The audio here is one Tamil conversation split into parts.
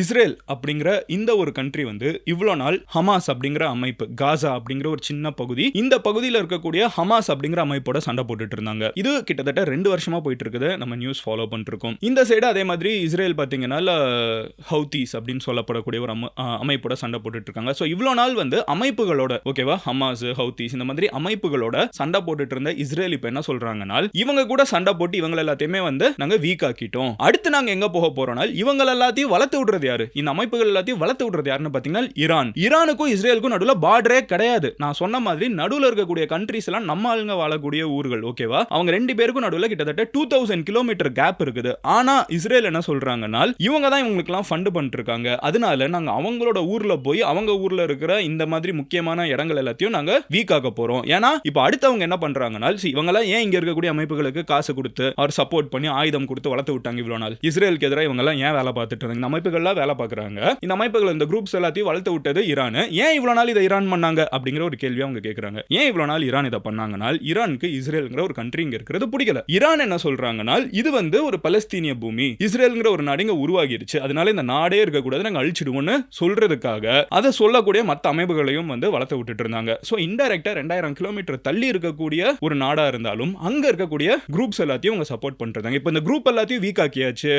இஸ்ரேல் அப்படிங்கிற இந்த ஒரு கண்ட்ரி வந்து இவ்வளோ நாள் ஹமாஸ் அப்படிங்கிற அமைப்பு, காசா அப்படிங்கிற ஒரு சின்ன பகுதி, இந்த பகுதியில் இருக்கக்கூடிய ஹமாஸ் அப்படிங்கிற அமைப்போட சண்டை போட்டுட்டு இருந்தாங்க. இது கிட்டத்தட்ட 2 வருஷமா போயிட்டு இருக்குது. நம்ம நியூஸ் ஃபாலோ பண்ணிட்டு இருக்கோம். இந்த சைடு அதே மாதிரி இஸ்ரேல் பார்த்தீங்கன்னா ஹவுதீஸ் அப்படின்னு சொல்லப்படக்கூடிய ஒரு அமைப்போட சண்டை போட்டுட்டு இருக்காங்க. ஸோ இவ்வளோ நாள் வந்து அமைப்புகளோட, ஓகேவா, ஹமாஸ், ஹவுதீஸ் இந்த மாதிரி அமைப்புகளோட சண்டை போட்டுட்டு இருந்த இஸ்ரேல் இப்போ என்ன சொல்றாங்கன்னா, இவங்க கூட சண்டை போட்டு இவங்க எல்லாத்தையுமே வந்து நாங்க வீக் ஆக்கிட்டோம். அடுத்து நாங்க எங்க போக போறோம்னா, இவங்க எல்லாத்தையும் வளர்த்து விடுறது யாரு, இந்த அமைப்புகள் எல்லாத்தையும் வளர்த்து விடுறது யாருன்னு பாத்தீங்கன்னா ஈரான். ஈரானுக்கும் இஸ்ரேலுக்கும் நடுவுல பார்டரே கிடையாது. நான் சொன்ன மாதிரி நடுவுல இருக்கக்கூடிய கண்ட்ரீஸ் எல்லாம் நம்ம ஆளுங்க வாழக்கூடிய ஊர்கள், ஓகேவா. அவங்க ரெண்டு பேருக்கும் நடுவுல கிட்டத்தட்ட 2000 கிலோமீட்டர் கேப் இருக்குது. ஆனா இஸ்ரேல் என்ன சொல்றாங்கன்னா, இவங்க தான் இவங்களுக்குலாம் ஃபண்ட் பண்ணிட்டு இருக்காங்க, அதனால நாங்க அவங்களோட ஊர்ல போய் அவங்க ஊர்ல இருக்கிற இந்த மாதிரி முக்கியமான இடங்கள் எல்லாத்தையும் நாங்க வீக் ஆக்க போறோம். ஏன்னா இப்ப அடுத்தவங்க என்ன பண்றாங்கன்னா, இவங்க எல்லாம் ஏன் இங்க இருக்கக்கூடிய அமைப்புகளுக்கு காசு கொடுத்து அவர் சப்போர்ட் பண்ணி ஆயுதம் கொடுத்து வளர்த்து விட்டாங்க இவ்வளவு நாள், இஸ்ரேலுக்கு எதிராக இவங்க எல்லாம் ஏன் வேலை பார்த்துட்டு இருந்தாங்க, இந்த அமைப்புகள் வேலை பார்க்கறாங்க, இந்த அமைப்புகள் இந்த குரூப்ஸ் எல்லாத்தையும் வளர்த்து விட்டது ஈரான். ஏன் இவ்வளவு நாள் இதை ஈரான் பண்ணாங்க அப்படிங்கிற ஒரு கேள்வி அவங்க கேக்குறாங்க. ஏன் இவ்வளவு நாள் ஈரான் இதை பண்ணாங்கன்னா, ஈரானுக்கு இஸ்ரேல்ங்கிற ஒரு கண்ட்ரி இங்க இருக்கிறது பிடிக்கல. ஈரான் என்ன சொல்றாங்கன்னா, இது வந்து ஒரு பலஸ்தீனிய பூமி, இஸ்ரேல்ங்கிற ஒரு நாடு இங்க உருவாகிருச்சு, அதனால இந்த நாடே இருக்கக்கூடாது, நாங்க அழிச்சிடுவோம்னு சொல்றதுக்காக அதை சொல்லக்கூடிய மற்ற அமைப்புகளையும் வந்து வளர்த்து விட்டுட்டு இருந்தாங்க. ஸோ இன்டைரக்டா 2000 கிலோமீட்டர் தள்ளி இருக்கக்கூடிய ஒரு நாடா இருந்தாலும் அங்க இருக்கக்கூடிய குரூப்ஸ் எல்லாத்தையும் அவங்க சப்போர்ட் பண்றாங்க. இப்போ இந்த குரூப் எல்லாத்தையும் வீக் ஆக்கியாச்சு,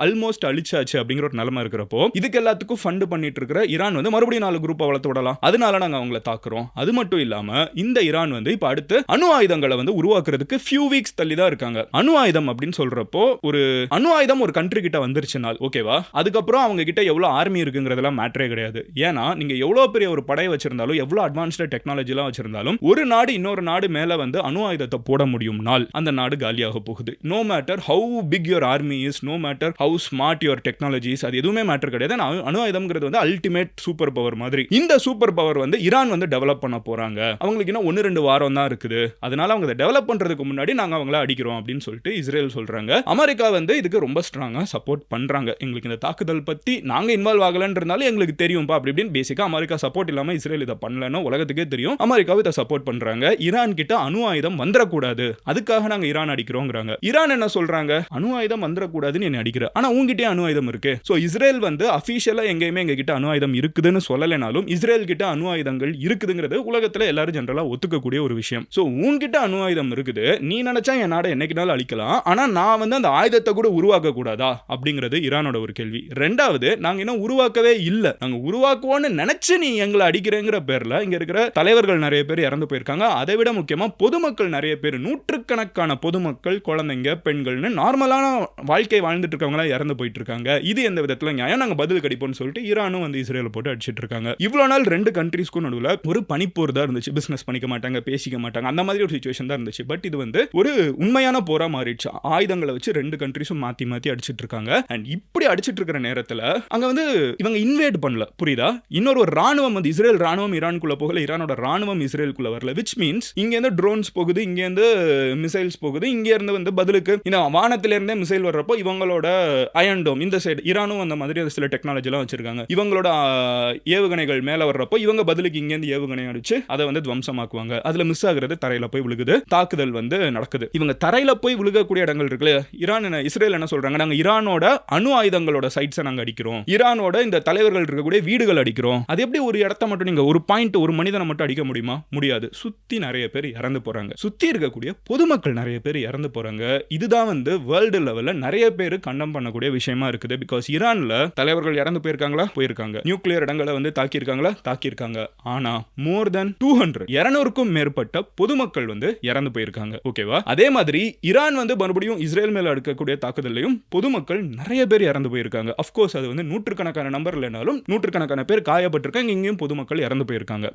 ஆல்மோஸ்ட் அழிச்சாச்சு அப்படிங்கிற ஒரு நிலைமை இருக்கிறப்போ, இதுக்கு எல்லாத்துக்கும் ஃபண்ட் பண்ணிட்டு இருக்கிற ஈரான் வந்து மறுபடியும் 4 குரூப்பை வளர்த்து விடலாம், அதனால நாங்க அவங்கள தாக்குறோம். அது மட்டும் இல்லாம இந்த ஈரான் வந்து இப்ப அடுத்து அணு ஆயுதங்களை வந்து உருவாக்குறதுக்கு ஃபியூ வீக்ஸ் தள்ளி தான் இருக்காங்க. அணு ஆயுதம் அப்படின்னு சொல்றப்போ, ஒரு அணு ஆயுதம் ஒரு கண்ட்ரி கிட்ட வந்துருச்சுனால், ஓகேவா, அதுக்கப்புறம் அவங்க கிட்ட எவ்வளவு ஆர்மி இருக்குங்கிறதெல்லாம் மேட்டரே கிடையாது. ஏன்னா நீங்க எவ்வளவு பெரிய ஒரு படை வச்சிருந்தாலும், எவ்வளவு அட்வான்ஸ்டு டெக்னாலஜி எல்லாம் வச்சிருந்தாலும், ஒரு நாடு இன்னொரு நாடு மேல வந்து அணு ஆயுதத்தை போட முடியும்னால் அந்த நாடு காலியாக போகுது. No matter how big your army is, no matter how smart your technologies, அது எதுவுமே மேட்டர் கிடையாது. அணு ஆயுதம்ங்கிறது வந்து அல்டிமேட் சூப்பர் பவர் மாதிரி. இந்த சூப்பர் பவர் வந்து ஈரான் வந்து டெவலப் பண்ண போறாங்க, அவங்களுக்கு இன்னும் 1-2 வாரம் தான் இருக்குது, அதனால அவங்க அதை டெவலப் பண்றதுக்கு முன்னாடி நாங்க அவங்கள அடிக்கிறோம் அப்படின்னு சொல்லிட்டு இஸ்ரேல் சொல்றாங்க. அமெரிக்கா வந்து இதுக்கு ரொம்ப ஸ்ட்ராங்கா சப்போர்ட் பண்றாங்க. எங்களுக்கு இந்த தாக்குதல் பத்தி நாங்க இன்வால்வ் ஆகலன்றதால எங்களுக்கு தெரியும்பா அப்படி இப்படின்னு பேசிக்கா அமெரிக்கா சப்போர்ட் இல்லாம இஸ்ரேல் இதை பண்ணலன்னு உலகத்துக்கே தெரியும். அமெரிக்காவை இதை சப்போர்ட் பண்றாங்க. ஈரான் கிட்ட அணு ஆயுதம் வந்துடக்கூடாது, அதுக்காக நாங்க ஈரான் அடிக்கிறோங்கிறாங்க. ஈரான் என்ன சொல்றாங்க, அணு ஆயுதம் வந்துடக்கூடாதுன்னு என்ன அடிக்கிற, ஆனா உங்ககிட்ட அணு ஆயுதம் இருக்கு. சோ இஸ்ரேல் வந்து அபிஷியலா எங்கேயுமே எங்க கிட்ட அணு ஆயுதம் இருக்குதுன்னு சொல்லலைனாலும் இஸ்ரேல் கிட்ட அணு ஆயுதங்கள் இருக்குதுங்கிறது உலகத்துல எல்லாரும் ஜெனரலா ஒத்துக்கக்கூடிய ஒரு விஷயம். சோ உன்கிட்ட அணு ஆயுதம் இருக்குது, நீ நினைச்சா என் நாடை என்னைக்குனாலும் அழிக்கலாம், ஆனா நான் வந்து அந்த ஆயுதத்தை கூட உருவாக்க கூடாதா அப்படிங்கிறது ஈரானோட ஒரு கேள்வி. ரெண்டாவது, நாங்க இன்னும் உருவாக்கவே இல்லை, நாங்க உருவாக்குவோன்னு நினைச்சு நீ எங்களை அடிக்கிறேங்கிற பேர்ல இங்க இருக்கிற தலைவர்கள் நிறைய பேர் இறந்து போயிருக்காங்க. அதை விட முக்கியமா பொதுமக்கள் நிறைய பேர், நூற்றுக்கணக்கான பொதுமக்கள், குழந்தைங்க, பெண்கள்னு நார்மலான வாழ்க்கை வாழ்ந்துட்டு இருக்கவங்க இறந்து போயிட்டு இருக்காங்க. இது எந்த விதத்துல நியாயம், நாங்க பதில் கடிப்போம்னு சொல்லிட்டு ஈரானும் வந்து இஸ்ரேலை போட்டு அடிச்சிட்டு இருக்காங்க. இவ்வளவு நாள் 2 கண்ட்ரீஸ்க்கும் நடுவுல ஒரு பனிப்போர் தான் இருந்துச்சு. பிசினஸ் பண்ணிக்க மாட்டாங்க, பேசிக்க மாட்டாங்க, அந்த மாதிரி ஒரு சிச்சுவேஷன் தான் இருந்துச்சு. பட் இது வந்து ஒரு உண்மையான போரா மாறிடுச்சு. ஆயுதங்களை வச்சு 2 கண்ட்ரீஸும் மாத்தி மாத்தி அடிச்சிட்டு இருக்காங்க. அண்ட் இப்படி அடிச்சிட்டு இருக்கிற நேரத்துல அங்க வந்து இவங்க இன்வேட் பண்ணல, புரியுதா. இன்னொரு ராணுவம் வந்து இஸ்ரேல் ராணுவம் ஈரானுக்குள்ள போகல, ஈரானோட ராணுவம் இஸ்ரேலுக்குள்ள வரல. விச் மீன்ஸ் இங்க இருந்து ட்ரோன்ஸ் போகுது, இங்க இருந்து மிசைல்ஸ் போகுது, இங்க இருந்து வந்து பதிலுக்கு இந்த வானத்தில இருந்தே மிசைல் வர்றப்போ இவங்களோட அயன் டோம் இந்த சைடு ஈரானும் அந்த மாதிரி சில டெக்னாலஜி எல்லாம் வச்சிருக்காங்க. இவங்களோட ஏவுகணைகள் மேல வர்றப்போ இவங்க பதிலுக்கு இங்க இருந்து ஏவுகணை அடிச்சு அதை வந்து துவம்சமாக்குவாங்க. அதுல மிஸ் ஆகுறது தரையில போய் விழுகுது, தாக்குதல் வந்து நடக்குது. இவங்க தரையில போய் விழுகக்கூடிய இடங்கள் இருக்குல்ல, இஸ்ரேல் என்ன சொல்றாங்க, நாங்க ஈரானோட அணு ஆயுதங்களோட சைட்ஸை நாங்க அடிக்கிறோம், ஈரானோட இந்த தலைவர்கள் இருக்கக்கூடிய வீடுகள் அடிக்கிறோம். அது எப்படி ஒரு இடத்தை மட்டும் நீங்க ஒரு பாயிண்ட் ஒரு மனிதனை மட்டும் அடிக்க முடியுமா? முடியாது. சுத்தி நிறைய பேர் இறந்து போறாங்க, சுத்தி இருக்கக்கூடிய பொதுமக்கள் நிறைய பேர் இறந்து போறாங்க. இதுதான் வந்து வேர்ல்டு லெவல்ல நிறைய பேர் கண்டம் பண்ணக்கூடிய விஷயமா இருக்குது. பிகாஸ் ஈரான்ல தலைவர்கள் இறந்து போயிருக்காங்களா, போயிருக்காங்க. நியூக்ளியர் இடங்களை வந்து தாக்கி இருக்காங்களா, தாக்கி இருக்காங்க. ஆனா மோர் தென் 200க்கும் மேற்பட்ட பொதுமக்கள் வந்து இறந்து போயிருக்காங்க. ஓகேவா. அதே மாதிரி ஈரான் வந்து மறுபடியும் இஸ்ரேல் மேல எடுக்கக்கூடிய தாக்குதலையும் பொதுமக்கள் நிறைய பேர் இறந்து போயிருக்காங்க. அஃப்கோர்ஸ் அது வந்து நூற்றுக்கணக்கான நம்பர் இல்லைனாலும் நூற்றுக்கணக்கான பேர் காயப்பட்டிருக்காங்க, இங்கேயும் பொதுமக்கள் இறந்து போயிருக்காங்க.